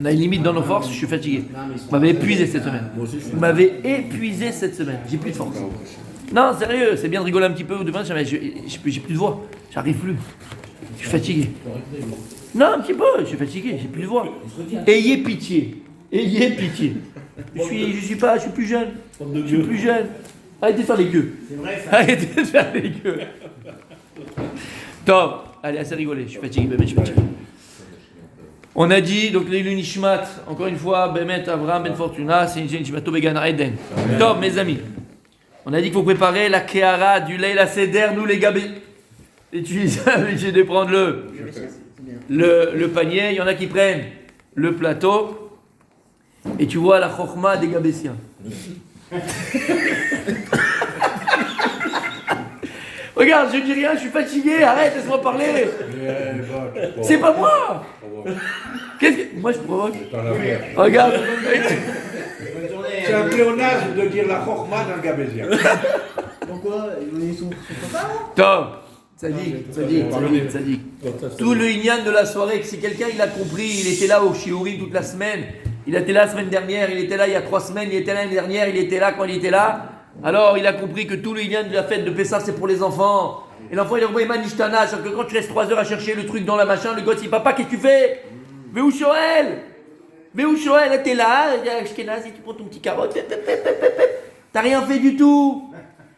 On a une limite dans nos forces, je suis fatigué. Vous m'avez épuisé cette semaine. Vous m'avez épuisé cette semaine. J'ai plus de force. Non, sérieux, c'est bien de rigoler un petit peu ou de faire, mais j'ai plus de voix. J'arrive plus. Je suis fatigué. Non, un petit peu, je suis fatigué, j'ai plus de voix. Ayez pitié. Ayez pitié. Je suis plus jeune. Je suis plus jeune. Arrêtez de faire les gueux. Arrêtez de faire les gueux. Top. Allez, assez rigolé. Je suis fatigué, je suis fatigué. On a dit, donc les Nishmat, encore une fois, Bemet Avram Ben Fortuna, c'est une Nishmato Begana Eden. Top, mes amis. On a dit qu'il faut préparer la Kehara du Leila Seder, nous les gabés. Et tu es obligé de prendre le panier. Il y en a qui prennent le plateau. Et tu vois la Chokhma des Gabésiens. Regarde, je dis rien, je suis fatigué, arrête, laisse-moi parler. C'est pas moi. Moi je provoque. Regarde. C'est un pléonasme de dire la Chokhma d'un Gabésien. Pourquoi ils sont copains? Top. Tzadik. Tout le Inyan de la soirée, que si quelqu'un il a compris, il était là au Shiurim toute la semaine, il était là la semaine dernière, il était là il y a 3 semaines, il était là l'année dernière, il était là quand il était là. Alors il a compris que tout le Inyan de la fête de Pessah c'est pour les enfants. Et l'enfant il a envoyé Manishtana, c'est que quand tu restes 3 heures à chercher le truc dans la machin, le gosse il dit papa qu'est-ce que tu fais? Véou Shoel, t'es là, Ashkenazi, tu prends ton petit carotte, t'as rien fait du tout.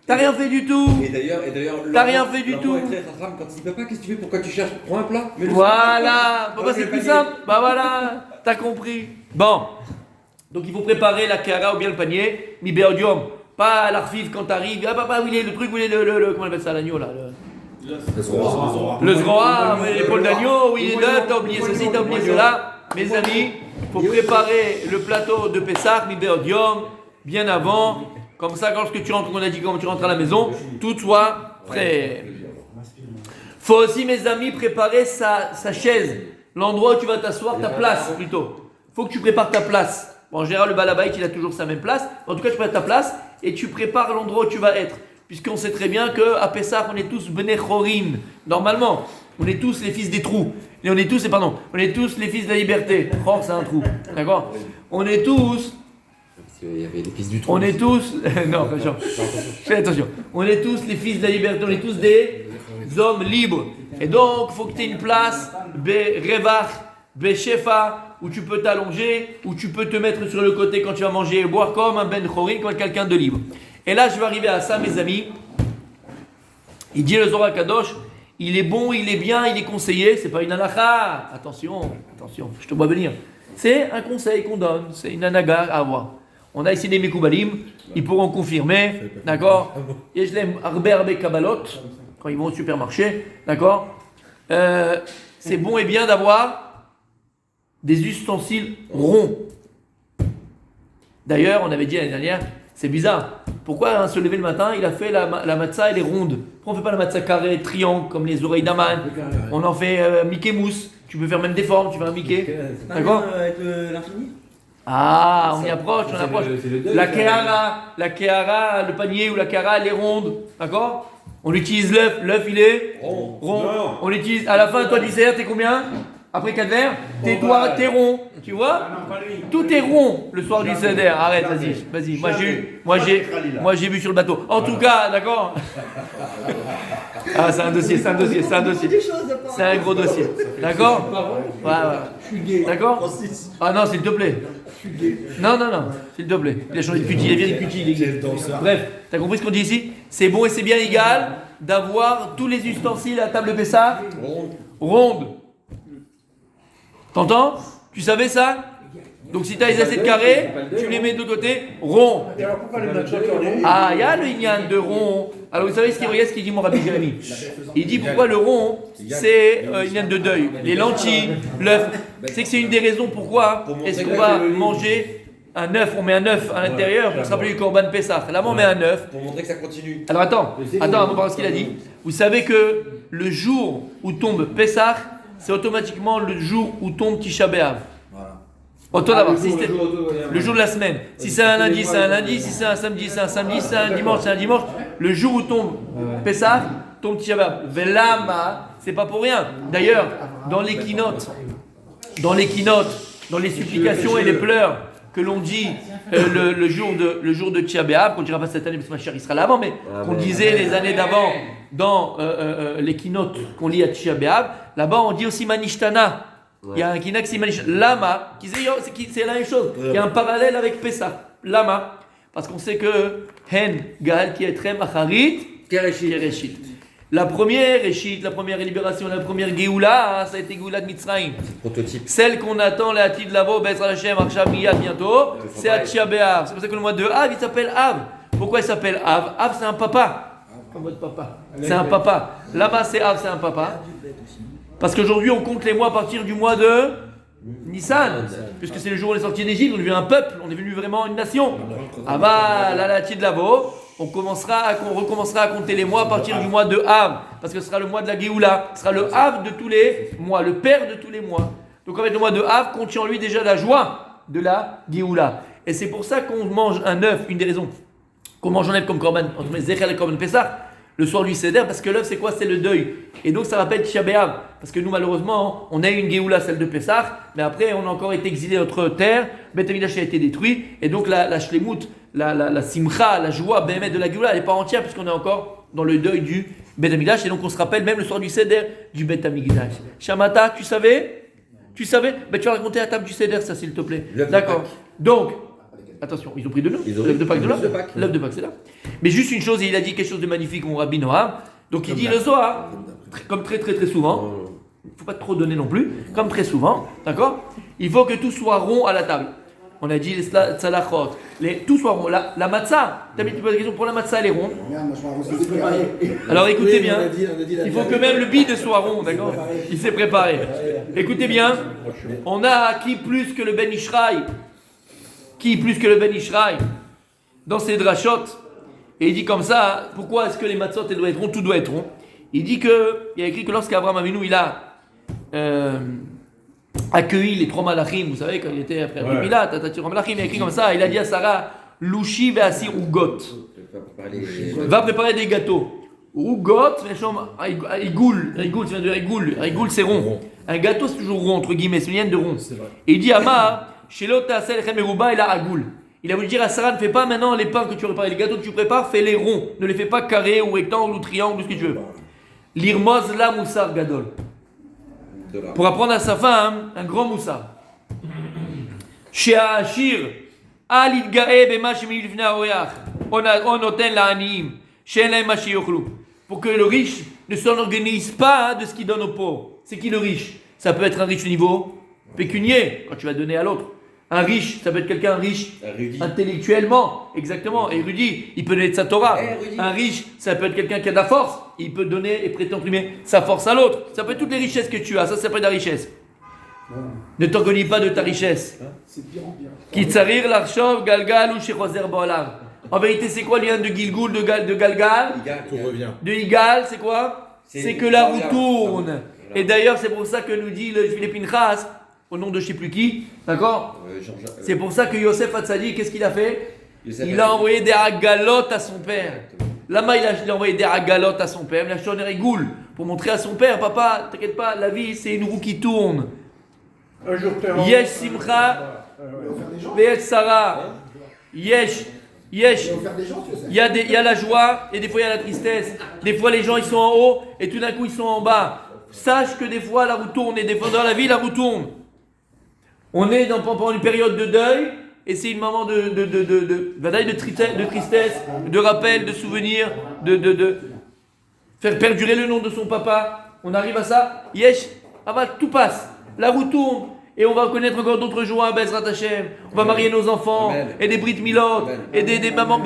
Et d'ailleurs, t'as rien fait du tout. Quand il dit papa, qu'est-ce que tu fais? Pourquoi tu cherches? Prends un plat. Voilà. Papa, c'est plus simple. Bah voilà. T'as compris. Bon. Donc il faut préparer la kara ou bien le panier. Mi beodium. Pas l'arfive quand t'arrives. Ah papa, où il est le truc? Où il est le comment on appelle ça, l'agneau là? Le zroa. L'épaule d'agneau. Où il est l'œuf? T'as oublié ceci, t'as oublié cela. Mes amis, il faut préparer le plateau de Pessah, mi beodium, bien avant. Comme ça, lorsque tu rentres, on a dit quand tu rentres à la maison, tout soit prêt. Faut aussi, mes amis, préparer sa chaise, l'endroit où tu vas t'asseoir, ta place plutôt. Faut que tu prépares ta place. Bon, en général, le balabait, il a toujours sa même place. En tout cas, tu prépares ta place et tu prépares l'endroit où tu vas être. Puisqu'on sait très bien qu'à Pessah, on est tous Bnei Chorin. Normalement, on est tous les fils des trous. Et on est tous les fils de la liberté. Chor, c'est un trou. D'accord? On est tous. Il y avait des fils du trou. On est tous. Non, fais attention. On est tous les fils de la liberté, on est tous des hommes libres. Et donc, il faut que tu aies une place, Revach, Shefa, où tu peux t'allonger, où tu peux te mettre sur le côté quand tu vas manger et boire comme un Ben Chorin, comme quelqu'un de libre. Et là, je vais arriver à ça, mes amis. Il dit le Zohar Kadosh, il est bon, il est bien, il est conseillé. C'est pas une anacha. Attention, je te vois venir. C'est un conseil qu'on donne, c'est une anaga à avoir. On a ici des Mekoubalim, ils pourront confirmer, d'accord? Et je l'aime, Arbe Kabbalot, quand ils vont au supermarché, d'accord? C'est bon et bien d'avoir des ustensiles ronds. D'ailleurs, on avait dit l'année dernière, c'est bizarre. Pourquoi se lever le matin, il a fait la matzah, elle est ronde? Pourquoi on ne fait pas la matzah carrée, triangle, comme les oreilles d'Aman? On en fait Mickey Mousse. Tu peux faire même des formes, tu fais un Mickey. D'accord? Avec l'infini? Ah, on y approche, on approche. La kehara, le panier ou la kehara, elle est ronde, d'accord? On utilise l'œuf il est rond. On utilise, à la fin, toi du dessert, t'es combien? Après 4 verres, t'es rond, tu vois? Tout est rond le soir du seder. Arrête, vas-y. Moi j'ai vu sur le bateau. En tout cas, d'accord? Ah, c'est un dossier. C'est un gros dossier. D'accord? Ouais. D'accord? Ah non, s'il te plaît. Non, s'il te plaît. Il a changé de cutie, il vient de cutie. Bref, t'as compris ce qu'on dit ici? C'est bon et c'est bien égal d'avoir tous les ustensiles à table Pessah ronde. T'entends? Tu savais ça? Donc si tu as les assiettes carrées, tu les mets de côté rond. Ah, il y a le Inyan de rond. Alors vous savez ce qu'il dit mon Rabbi Jérémy? Il dit pourquoi le rond, c'est Inyan de deuil. Les lentilles, l'œuf. C'est que c'est une des raisons pourquoi est-ce qu'on va manger un œuf, on met un œuf à l'intérieur pour se rappeler du Korban Pessah. Là on met un œuf. Pour montrer que ça continue. Alors attends, on va voir ce qu'il a dit. Vous savez que le jour où tombe Pessah, c'est automatiquement le jour où tombe Tisha B'Av. Le jour de la semaine. Si c'est un lundi, c'est un lundi. Si c'est un samedi, c'est un samedi. Si c'est un dimanche, c'est un dimanche. Le jour où tombe Pessah, tombe Tisha B'Av. Velama, c'est pas pour rien. D'ailleurs, dans les keynotes, dans les supplications et les pleurs que l'on dit le jour de Tisha B'Av, qu'on ne dira pas cette année parce que ma chère il sera là avant, mais qu'on disait les années d'avant dans les keynotes qu'on lit à Tisha B'Av, là-bas on dit aussi Manishtana. Il y a un kinak c'est Manishtana. Lama, c'est la même chose. Il y a un parallèle avec Pessah. Lama, parce qu'on sait que Hen, Gal, qui est très Macharit, Kereshit. La première Réchit, la première libération, la première Géoula, ça a été Géoula de Mitzrayim. Prototype. Celle qu'on attend, la Hatid Lavo, Bezra Hashem, Arshav Miyad bientôt, c'est à Tisha B'Av. C'est pour ça que le mois de Av, il s'appelle Av. Pourquoi il s'appelle Av? Av, c'est un papa. Comme votre papa. C'est un papa. Là-bas, c'est Av, c'est un papa. Parce qu'aujourd'hui, on compte les mois à partir du mois de Nissan. Puisque c'est le jour où on est sorti d'Égypte, on est devenu un peuple, on est devenu vraiment une nation. Ah bah, la Hatid Lavo. On recommencera à compter les mois à partir du mois de Av, parce que ce sera le mois de la Géoula, ce sera le Av de tous les mois, le père de tous les mois. Donc en fait, le mois de Av contient en lui déjà la joie de la Géoula. Et c'est pour ça qu'on mange un œuf, une des raisons qu'on mange un œuf comme Korban, entre les Zechel et Korban Pessah, le soir du Seder, parce que l'œuf c'est quoi? C'est le deuil. Et donc ça rappelle Tisha B'Av, parce que nous malheureusement, on a eu une Géoula, celle de Pessah, mais après on a encore été exilé de notre terre, Beth Amikdash a été détruit, et donc la Shlemut, la simcha, la joie de la Géoula, elle n'est pas entière puisqu'on est encore dans le deuil du Beth Amikdash, et donc on se rappelle même le soir du Seder du Beth Amikdash. Shamata, tu savais? Tu vas raconter à table du Seder ça s'il te plaît. D'accord. Donc, attention, ils ont pris de l'œuf. L'œuf de Pâques de là. L'œuf de Pâques c'est là. Mais juste une chose, il a dit quelque chose de magnifique mon Rabbi Noam. Donc il dit le Zohar, comme très souvent, il ne faut pas trop donner non plus, comme très souvent, d'accord? Il faut que tout soit rond à la table. On a dit les tzalachot, tout soit rond. La matzah, tu as mis la question pour la matzah, elle est ronde. Alors écoutez bien, il faut que même le bide soit rond, d'accord? Il s'est préparé. Écoutez bien, on a qui plus que le Ben Ishraï? Qui plus que le Ben Ishraï? Dans ses drachot, et il dit comme ça, pourquoi est-ce que les matzot elles doivent être rondes? Tout doit être rond. Il dit il y a écrit que lorsqu'Abraham Avinu il a accueilli les trois malachim, vous savez, quand il était après Pilat, il a écrit comme ça, il a dit à Sarah, Louchi ve'asir ugot. Va préparer des gâteaux. Ugot, Igoul, ça vient de Igoul c'est rond. Un gâteau c'est toujours rond, entre guillemets, c'est une ligne de rond. Et il dit à Ma, Shelot Asel Chemeruba, il a Agoul. Il a voulu dire à Sarah, ne fais pas maintenant les pains que tu prépares, les gâteaux que tu prépares, fais-les ronds. Ne les fais pas carrés ou rectangles ou triangles ou ce que tu veux. L'irmoz la moussar gadol. Pour apprendre à sa femme un grand moussar. Shea Ashir, Alit Gae Bema Shemil Lifna Oreach, Onoten la Aniim, Shen Laim Mashi Yochlu. Pour que le riche ne s'organise pas de ce qu'il donne aux pauvres. C'est qui le riche? Ça peut être un riche au niveau pécunier, quand tu vas donner à l'autre. Un riche, ça peut être quelqu'un riche intellectuellement, exactement, érudit, il peut donner de sa Torah. Un riche, ça peut être quelqu'un qui a de la force, il peut donner et prêter entre guillemets sa force à l'autre. Ça peut être toutes les richesses que tu as, ça s'appelle la richesse. Ne t'organise pas de ta richesse. Kitsarir l'archov galgal ou shechoser ba'olam. En vérité, c'est quoi le lien de Gilgul, de Galgal? De Igal, c'est quoi? C'est que la roue tourne. Et d'ailleurs, c'est pour ça que nous dit le Jules Pinchas, au nom de je ne sais plus qui, d'accord? C'est pour ça que Yosef Hatzadi, qu'est-ce qu'il a fait? Il a envoyé des agalotes à son père. Là-bas, il a envoyé des agalotes à son père. Il a changé Rigoul pour montrer à son père, papa, t'inquiète pas, la vie c'est une roue qui tourne. Un jour Yesh Simcha, Ve'et Sarah, Yesh. Il y a la joie et des fois il y a la tristesse. Des fois les gens ils sont en haut et tout d'un coup ils sont en bas. Sache que des fois la roue tourne et des fois dans la vie la roue tourne. On est pendant une période de deuil et c'est une moment de tristesse, de rappel, de souvenir, de faire perdurer le nom de son papa. On arrive à ça. Yesh, tout passe. La roue tourne. Et on va connaître encore d'autres joies, Bezrat Hashem. On va marier nos enfants, et des Brit Milot, et des mamans.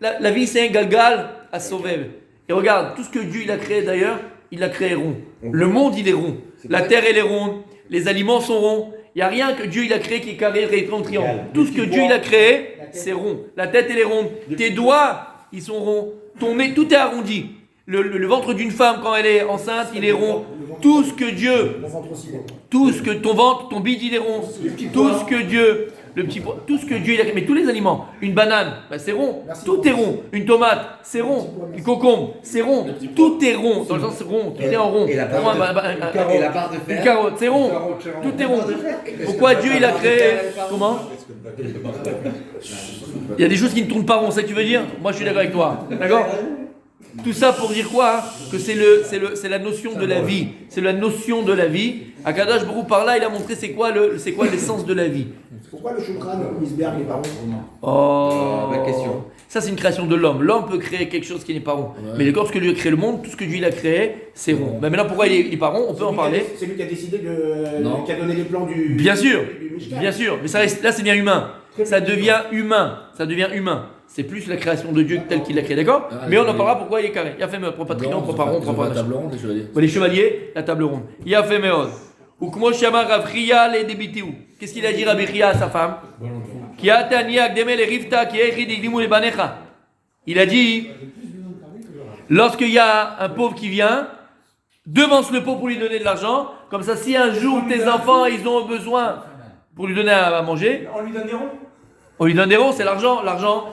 La vie, c'est un galgal à sauver. Et regarde, tout ce que Dieu il a créé d'ailleurs, il l'a créé rond. Le monde, il est rond. La terre, elle est ronde. Les aliments sont ronds. Il n'y a rien que Dieu il a créé qui est carré, rectangle, triangle. Tout ce que Dieu il a créé, c'est rond. La tête, elle est ronde. Tes doigts, ils sont ronds. Ton nez, tout est arrondi. Le ventre d'une femme, quand elle est enceinte, il est rond. Tout ce que Dieu, Mon ventre aussi. tout ce que ton ventre, ton bide il est rond, tout ce que Dieu, le petit pois, tout ce que Dieu il a créé, mais tous les aliments, une banane, bah, c'est rond, tout est rond, une tomate, c'est rond, une concombre, c'est rond, tout est rond, dans le sens c'est rond, tout est en rond. Et la barre et la barre de Une fer. carotte, c'est rond, tout est rond. Pourquoi Dieu il a créé, comment? Il y a des choses qui ne tournent pas rond, c'est ça que tu veux dire? Moi je suis d'accord avec toi, d'accord? Tout ça pour dire quoi? Que c'est la notion de la vie. C'est la notion de la vie. Akadosh Baruch Hu, par là, il a montré c'est quoi l'essence de la vie. Pourquoi le Shulchan, l'iceberg, n'est pas rond? Oh, Bonne question. Ça, c'est une création de l'homme. L'homme peut créer quelque chose qui n'est pas rond. Mais lorsque Dieu a créé le monde, tout ce que Dieu a créé, c'est rond. Mais maintenant, pourquoi il n'est pas rond? On peut en parler. C'est lui qui a décidé Non. qui a donné les plans du. Bien sûr, du Mishkan. bien sûr. Mais ça reste, là, c'est bien humain. Ça devient humain. Ça devient humain. C'est plus la création de Dieu telle qu'il l'a créé, d'accord? Mais on en parlera pourquoi il est carré. Il a fait meod. Prends pas de triangle, prends pas rond, prends pas la table ronde, les chevaliers. les chevaliers, la table ronde. Il a fait meod. Ou comment Shama Rav Chia les débitiou. Qu'est-ce qu'il a dit Rabbi Chia à sa femme? Qui a tani akdeme le rifta qui a écrit digdimu le banecha. Il a dit, lorsqu'il y a un pauvre qui vient, devance le pauvre pour lui donner de l'argent. Comme ça, si un jour tes enfants ils ont besoin pour lui donner à manger, On lui donne des ronds. on lui donne des ronds, c'est l'argent. L'argent,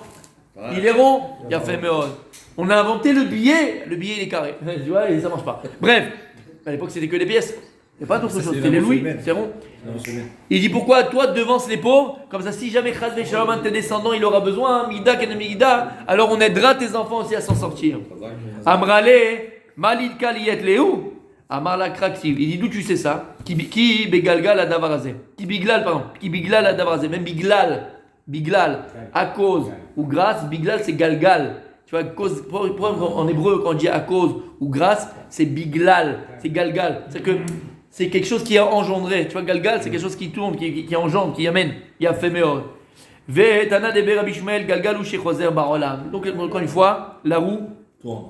il est rond. Il a fait meod. On a inventé le billet il est carré. Tu vois, et ça marche pas. Bref, à l'époque c'était que des pièces. Il n'y a pas d'autre chose, c'était les louis, c'est rond. Il dit pourquoi toi devance les pauvres, comme ça si jamais Chaz Veshalom, un de tes descendants il aura besoin, Mida Kenemida, alors on aidera tes enfants aussi à s'en sortir. Amrale, Malid Kaliyet Leou, Amar la Kraksiv. Il dit d'où tu sais ça? Qui Begalgal à Davarazé. Qui Biglal, pardon. Qui Biglal à Davarazé. Même Biglal, à cause ou grâce, Biglal c'est Galgal. Tu vois, cause, en hébreu, quand on dit à cause ou grâce, c'est Biglal, c'est Galgal. C'est que c'est quelque chose qui a engendré. Tu vois, Galgal, c'est quelque chose qui tourne, qui engendre, qui amène. Il a fait meilleur. Ve'etana de Berabishmael, Galgal ou Shechoser Barolam. Donc, encore une fois, la roue,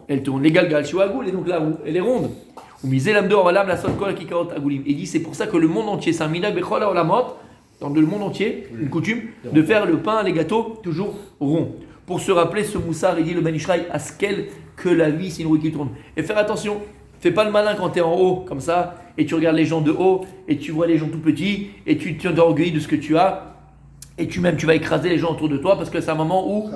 elle tourne. Les Galgal, Shuagul, et donc la roue, elle est ronde. Ou misé l'amdo Olam, la sol kol kikaot agulim. Il dit, c'est pour ça que le monde entier, c'est un minag bechol olamot, dans le monde entier, une coutume, de faire le pain, les gâteaux, toujours ronds. Pour se rappeler ce moussard, il dit le Ben Ishraï, askel, que la vie, c'est une roue qui tourne. Et faire attention. Fais pas le malin quand tu es en haut, comme ça, et tu regardes les gens de haut, et tu vois les gens tout petits, et tu t'orgueillis de ce que tu as, et tu vas écraser les gens autour de toi, parce que c'est un moment où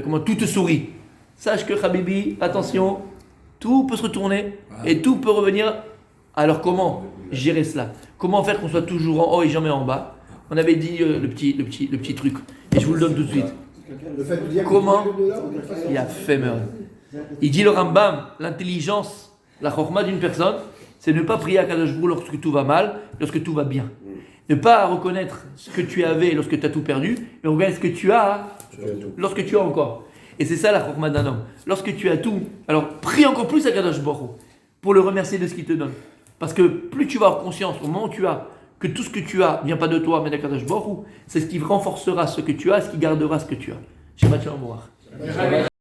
comment, tout te sourit. Sache que, Habibi, attention, tout peut se retourner, et tout peut revenir. Alors comment gérer cela? Comment faire qu'on soit toujours en haut et jamais en bas? On avait dit le petit truc, et je vous le donne tout de suite. Le fait de dire Comment que il a fait meurtre. Il dit le Rambam, l'intelligence, la chorma d'une personne, c'est ne pas prier à Kadosh Baruch Hu lorsque tout va mal, lorsque tout va bien. Ne pas reconnaître ce que tu avais lorsque tu as tout perdu, mais reconnaître ce que tu as lorsque tu as encore. Et c'est ça la chorma d'un homme. Lorsque tu as tout, alors prie encore plus à Kadosh Baruch Hu pour le remercier de ce qu'il te donne. Parce que plus tu vas avoir conscience au moment où tu as que tout ce que tu as vient pas de toi, mais d'Akadosh Baruch Hu, c'est ce qui renforcera ce que tu as, ce qui gardera ce que tu as. Shabbat Shalom.